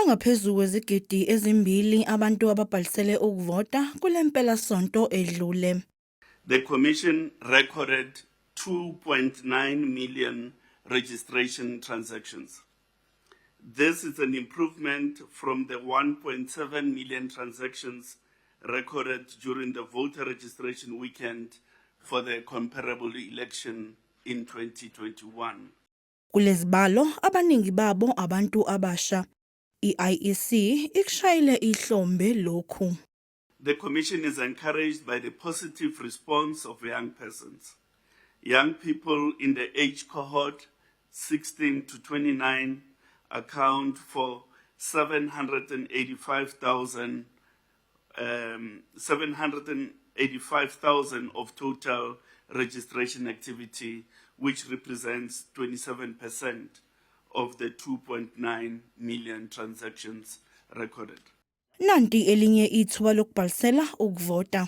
Bangaphezulu kwezigidi ezimbili abantu ababhalisele ukuvota kulempela sonto edlule. The Commission recorded 2.9 million registration transactions. This is an improvement from the 1.7 million transactions recorded during the voter registration weekend for the comparable election in 2021. Kulezibalo abaningi babo abantu abasha. I-IEC ikushayile ihlombe lokhu. The Commission is encouraged by the positive response of young persons. Young people in the age cohort 16 to 29 account for 785,000 of total registration activity, which represents 27% of the 2.9 million transactions recorded. Nanti elinye ithuba lokubhalisela ukuvota.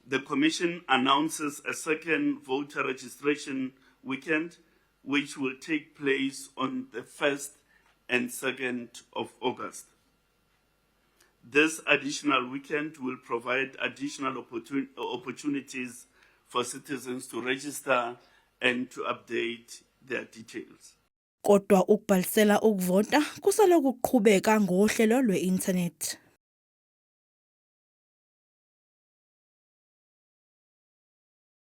The Commission announces a second voter registration weekend, which will take place on the 1st and 2nd of August. This additional weekend will provide additional opportunities for citizens to register and to update their details. Kodwa ukubhalisela ukuvota kusaloku kuqhubeka ngohlelo lwe-internet.